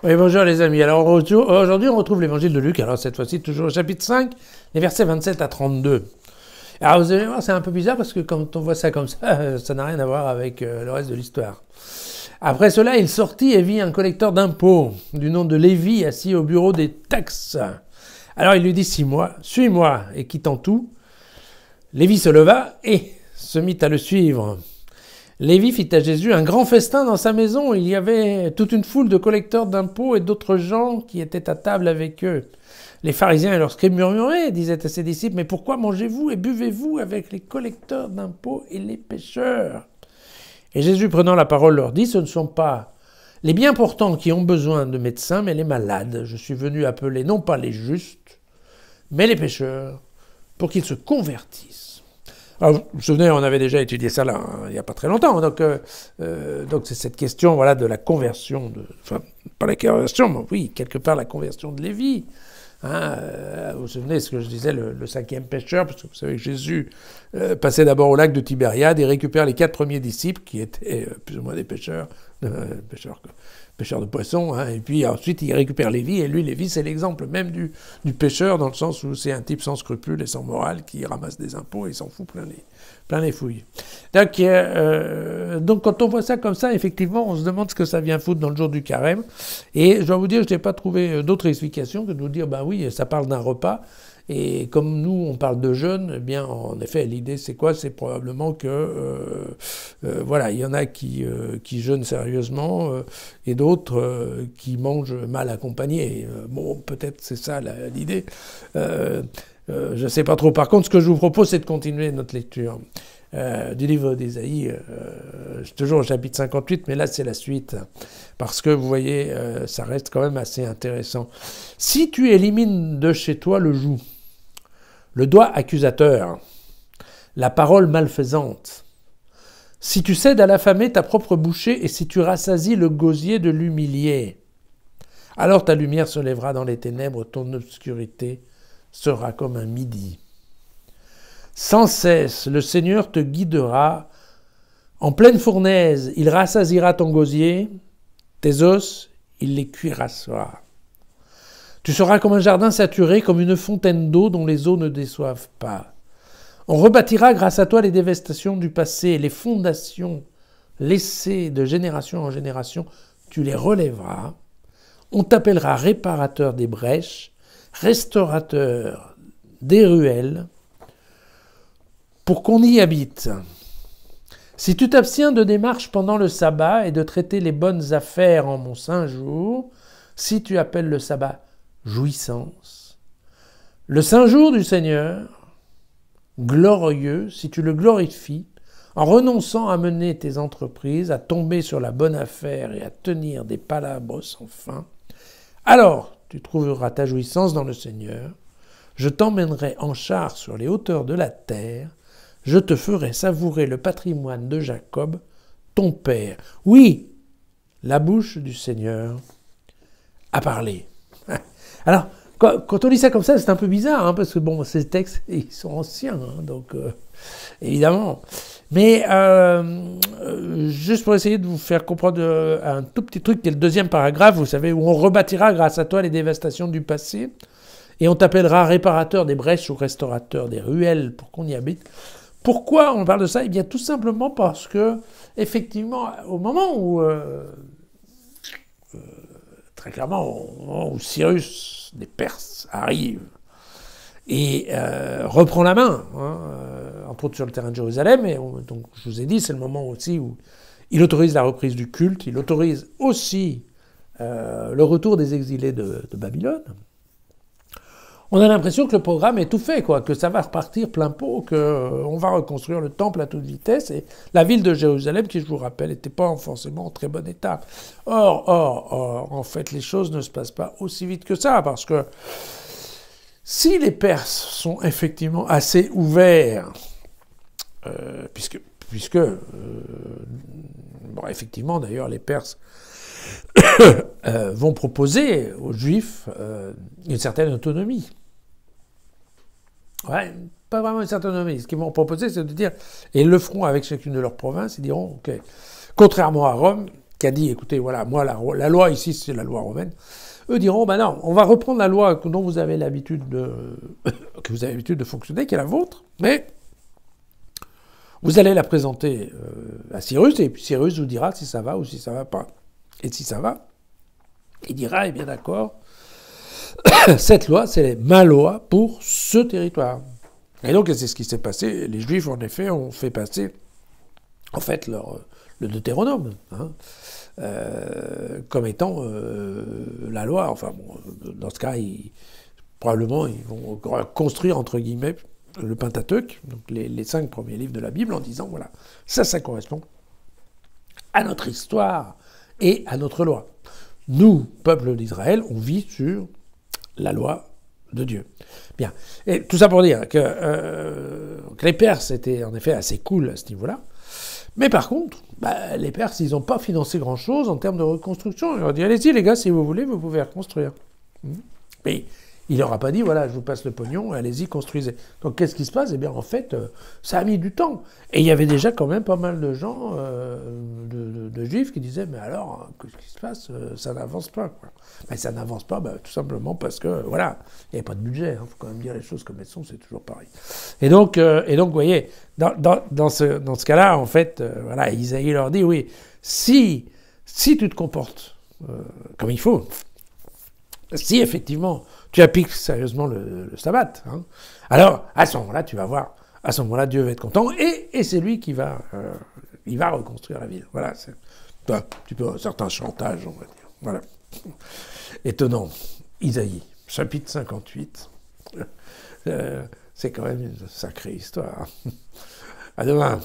Oui, bonjour les amis. Alors aujourd'hui, on retrouve l'évangile de Luc. Alors cette fois-ci, toujours au chapitre 5, les versets 27 à 32. Alors vous allez voir, c'est un peu bizarre parce que quand on voit ça comme ça n'a rien à voir avec le reste de l'histoire. Après cela, il sortit et vit un collecteur d'impôts du nom de Lévi assis au bureau des taxes. Alors il lui dit, suis-moi, et quittant tout, Lévi se leva et se mit à le suivre. Lévi fit à Jésus un grand festin dans sa maison. Il y avait toute une foule de collecteurs d'impôts et d'autres gens qui étaient à table avec eux. Les pharisiens et leurs scribes murmuraient, disaient à ses disciples, « Mais pourquoi mangez-vous et buvez-vous avec les collecteurs d'impôts et les pécheurs ?» Et Jésus, prenant la parole, leur dit, « Ce ne sont pas les bien portants qui ont besoin de médecins, mais les malades. Je suis venu appeler non pas les justes, mais les pécheurs, pour qu'ils se convertissent. » Alors, vous vous souvenez, on avait déjà étudié ça là, il n'y a pas très longtemps. Donc c'est cette question voilà, de la conversion, enfin, pas la conversion, mais oui, quelque part la conversion de Lévi. Vous vous souvenez ce que je disais, le cinquième pécheur, parce que vous savez que Jésus passait d'abord au lac de Tibériade et récupère les 4 premiers disciples, qui étaient plus ou moins des pêcheurs de poissons, et puis ensuite il récupère Lévi, et lui, Lévi, c'est l'exemple même du pêcheur, dans le sens où c'est un type sans scrupules et sans morale qui ramasse des impôts et s'en fout plein les fouilles. Donc quand on voit ça comme ça, effectivement, on se demande ce que ça vient foutre dans le jour du carême, et je dois vous dire, je n'ai pas trouvé d'autre explication que de vous dire, ben oui, ça parle d'un repas, et comme nous, on parle de jeûne, eh bien, en effet, l'idée, c'est quoi? C'est probablement que, voilà, il y en a qui jeûnent sérieusement et d'autres qui mangent mal accompagnés. Bon, peut-être c'est ça l'idée. Je ne sais pas trop. Par contre, ce que je vous propose, c'est de continuer notre lecture du livre d'Ésaïe, toujours au chapitre 58, mais là, c'est la suite. Parce que, vous voyez, ça reste quand même assez intéressant. Si tu élimines de chez toi le joug, le doigt accusateur, la parole malfaisante, si tu cèdes à l'affamé ta propre bouchée et si tu rassasies le gosier de l'humilié, alors ta lumière se lèvera dans les ténèbres, ton obscurité sera comme un midi. Sans cesse, le Seigneur te guidera en pleine fournaise, il rassasiera ton gosier, tes os, il les cuirassera. Tu seras comme un jardin saturé, comme une fontaine d'eau dont les eaux ne déçoivent pas. On rebâtira grâce à toi les dévastations du passé, les fondations laissées de génération en génération, tu les relèveras. On t'appellera réparateur des brèches, restaurateur des ruelles, pour qu'on y habite. Si tu t'abstiens de démarches pendant le sabbat et de traiter les bonnes affaires en mon saint jour, si tu appelles le sabbat jouissance, le saint jour du Seigneur, glorieux, si tu le glorifies, en renonçant à mener tes entreprises, à tomber sur la bonne affaire et à tenir des palabres sans fin, alors tu trouveras ta jouissance dans le Seigneur, je t'emmènerai en char sur les hauteurs de la terre, je te ferai savourer le patrimoine de Jacob, ton père. Oui, la bouche du Seigneur a parlé. Alors, quand on lit ça comme ça, c'est un peu bizarre, parce que bon, ces textes, ils sont anciens, donc évidemment. Mais juste pour essayer de vous faire comprendre un tout petit truc, qui est le deuxième paragraphe, vous savez, où on rebâtira grâce à toi les dévastations du passé, et on t'appellera réparateur des brèches ou restaurateur des ruelles pour qu'on y habite. Pourquoi on parle de ça? Eh bien, tout simplement parce que, effectivement, au moment où, très clairement, au moment où Cyrus des Perses arrive et reprend la main, entre autres sur le terrain de Jérusalem, et donc je vous ai dit, c'est le moment aussi où il autorise la reprise du culte, il autorise aussi le retour des exilés de Babylone. On a l'impression que le programme est tout fait, que ça va repartir plein pot, qu'on va reconstruire le temple à toute vitesse, et la ville de Jérusalem, qui je vous rappelle, n'était pas forcément en très bon état. Or, en fait, les choses ne se passent pas aussi vite que ça, parce que si les Perses sont effectivement assez ouverts, puisque effectivement, d'ailleurs, les Perses vont proposer aux Juifs une certaine autonomie. Ouais, pas vraiment une certaine autonomie. Ce qu'ils vont proposer, c'est de dire, et ils le feront avec chacune de leurs provinces, ils diront, ok, contrairement à Rome, qui a dit, écoutez, voilà, moi, la loi ici, c'est la loi romaine, eux diront, ben non, on va reprendre la loi dont vous avez l'habitude de fonctionner, qui est la vôtre, mais vous allez la présenter à Cyrus, et puis Cyrus vous dira si ça va ou si ça va pas. Et si ça va, il dira, eh bien d'accord, cette loi, c'est ma loi pour ce territoire. Et donc, c'est ce qui s'est passé. Les Juifs, en effet, ont fait passer, en fait, le Deutéronome, hein, comme étant la loi. Enfin, bon, dans ce cas, probablement, ils vont construire, entre guillemets, le Pentateuque, donc les 5 premiers livres de la Bible, en disant, voilà, ça correspond à notre histoire et à notre loi. Nous, peuple d'Israël, on vit sur la loi de Dieu. Bien. Et tout ça pour dire que les Perses étaient en effet assez cool à ce niveau-là. Mais par contre, les Perses, ils n'ont pas financé grand-chose en termes de reconstruction. Ils leur ont dit, allez-y les gars, si vous voulez, vous pouvez reconstruire. Mais il leur a pas dit, voilà, je vous passe le pognon, allez-y, construisez. Donc qu'est-ce qui se passe? Eh bien, en fait, ça a mis du temps. Et il y avait déjà quand même pas mal de gens, de Juifs, qui disaient, mais alors, qu'est-ce qui se passe? Ça n'avance pas, quoi. Mais ça n'avance pas, tout simplement parce que, voilà, il n'y avait pas de budget. Il faut quand même dire les choses comme elles sont, c'est toujours pareil. Et donc vous voyez, dans ce cas-là, en fait, voilà, Isaïe leur dit, oui, si tu te comportes comme il faut, si effectivement tu appliques sérieusement le sabbat, hein, alors à ce moment-là, tu vas voir, à ce moment-là, Dieu va être content et c'est lui qui va, il va reconstruire la ville. Voilà, c'est un petit peu un certain chantage, on va dire. Voilà. Étonnant. Isaïe, chapitre 58. C'est quand même une sacrée histoire. À demain.